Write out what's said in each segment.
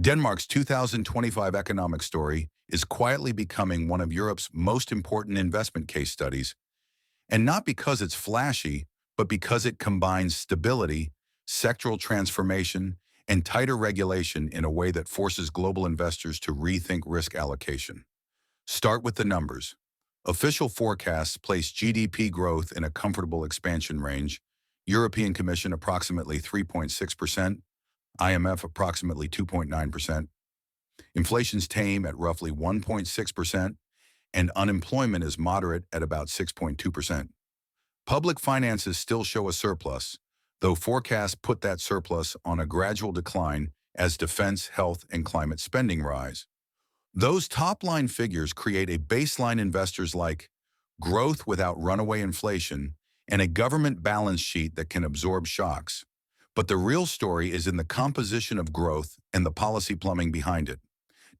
Denmark's 2025 economic story is quietly becoming one of Europe's most important investment case studies, and not because it's flashy, but because it combines stability, sectoral transformation, and tighter regulation in a way that forces global investors to rethink risk allocation. Start with the numbers. Official forecasts place GDP growth in a comfortable expansion range, European Commission approximately 3.6%, IMF approximately 2.9%. Inflation's tame at roughly 1.6%, and unemployment is moderate at about 6.2%. Public finances still show a surplus, though forecasts put that surplus on a gradual decline as defense, health, and climate spending rise. Those top-line figures create a baseline investors like growth without runaway inflation and a government balance sheet that can absorb shocks. But the real story is in the composition of growth and the policy plumbing behind it.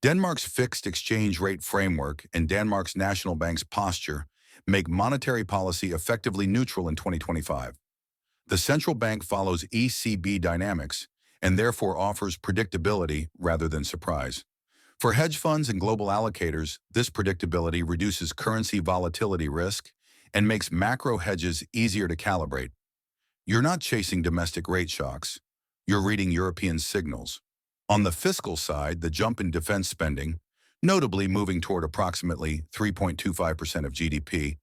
Denmark's fixed exchange rate framework and Danmarks Nationalbank's posture make monetary policy effectively neutral in 2025. The central bank follows ECB dynamics and therefore offers predictability rather than surprise. For hedge funds and global allocators, this predictability reduces currency volatility risk and makes macro hedges easier to calibrate. You're not chasing domestic rate shocks. You're reading European signals. On the fiscal side, the jump in defense spending, notably moving toward approximately 3.25% of GDP,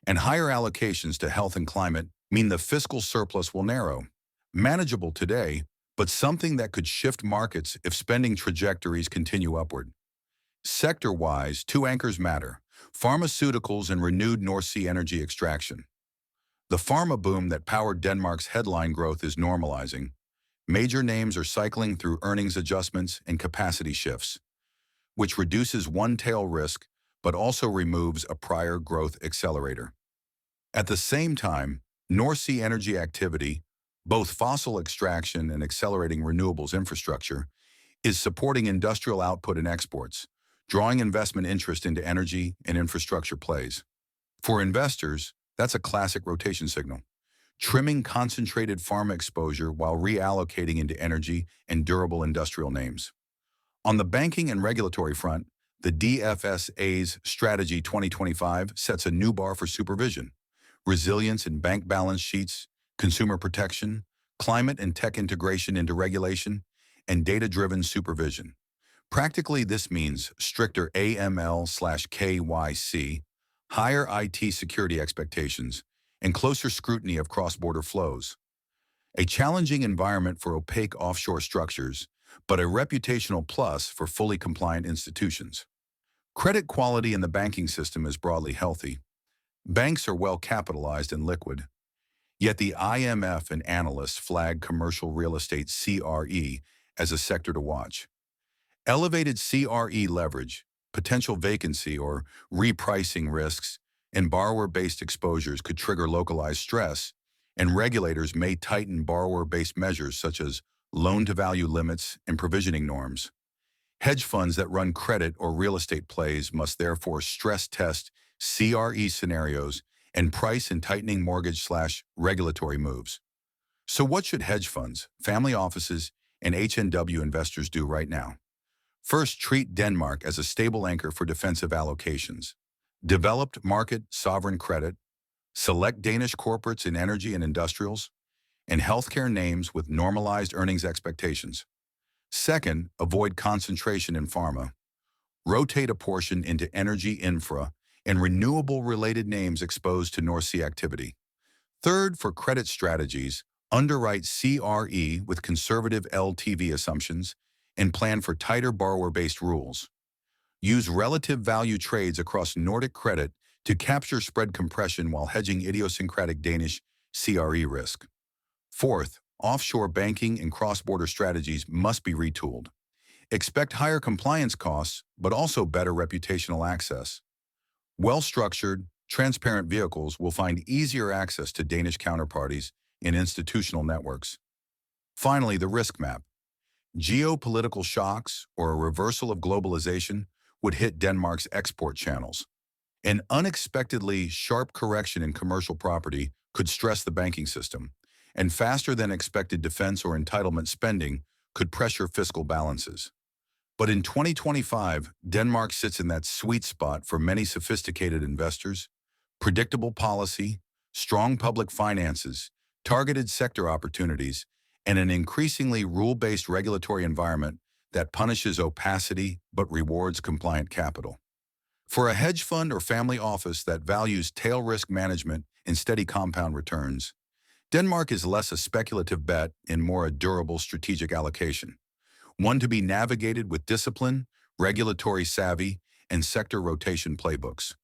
and higher allocations to health and climate mean the fiscal surplus will narrow. Manageable today, but something that could shift markets if spending trajectories continue upward. Sector-wise, two anchors matter: pharmaceuticals and renewed North Sea energy extraction. The pharma boom that powered Denmark's headline growth is normalizing. Major names are cycling through earnings adjustments and capacity shifts, which reduces one-tail risk but also removes a prior growth accelerator. At the same time, North Sea energy activity, both fossil extraction and accelerating renewables infrastructure, is supporting industrial output and exports, drawing investment interest into energy and infrastructure plays. For investors, that's a classic rotation signal, trimming concentrated pharma exposure while reallocating into energy and durable industrial names. On the banking and regulatory front, the DFSA's Strategy 2025 sets a new bar for supervision: resilience in bank balance sheets, consumer protection, climate and tech integration into regulation, and data-driven supervision. Practically, this means stricter AML/KYC, higher IT security expectations, and closer scrutiny of cross-border flows. A challenging environment for opaque offshore structures, but a reputational plus for fully compliant institutions. Credit quality in the banking system is broadly healthy. Banks are well capitalized and liquid. Yet the IMF and analysts flag commercial real estate (CRE) as a sector to watch. Elevated CRE leverage, potential vacancy or repricing risks, and borrower-based exposures could trigger localized stress, and regulators may tighten borrower-based measures such as loan-to-value limits and provisioning norms. Hedge funds that run credit or real estate plays must therefore stress test CRE scenarios and price in tightening mortgage/regulatory moves. So what should hedge funds, family offices, and HNW investors do right now? First, treat Denmark as a stable anchor for defensive allocations. Developed market sovereign credit, select Danish corporates in energy and industrials, and healthcare names with normalized earnings expectations. Second, avoid concentration in pharma. Rotate a portion into energy infra and renewable-related names exposed to North Sea activity. Third, for credit strategies, underwrite CRE with conservative LTV assumptions and plan for tighter borrower-based rules. Use relative value trades across Nordic credit to capture spread compression while hedging idiosyncratic Danish CRE risk. Fourth, offshore banking and cross-border strategies must be retooled. Expect higher compliance costs, but also better reputational access. Well-structured, transparent vehicles will find easier access to Danish counterparties in institutional networks. Finally, the risk map. Geopolitical shocks or a reversal of globalization would hit Denmark's export channels. An unexpectedly sharp correction in commercial property could stress the banking system, and faster than expected defense or entitlement spending could pressure fiscal balances. But in 2025, Denmark sits in that sweet spot for many sophisticated investors: predictable policy, strong public finances, targeted sector opportunities, and an increasingly rule-based regulatory environment that punishes opacity but rewards compliant capital. For a hedge fund or family office that values tail risk management and steady compound returns, Denmark is less a speculative bet and more a durable strategic allocation, one to be navigated with discipline, regulatory savvy, and sector rotation playbooks.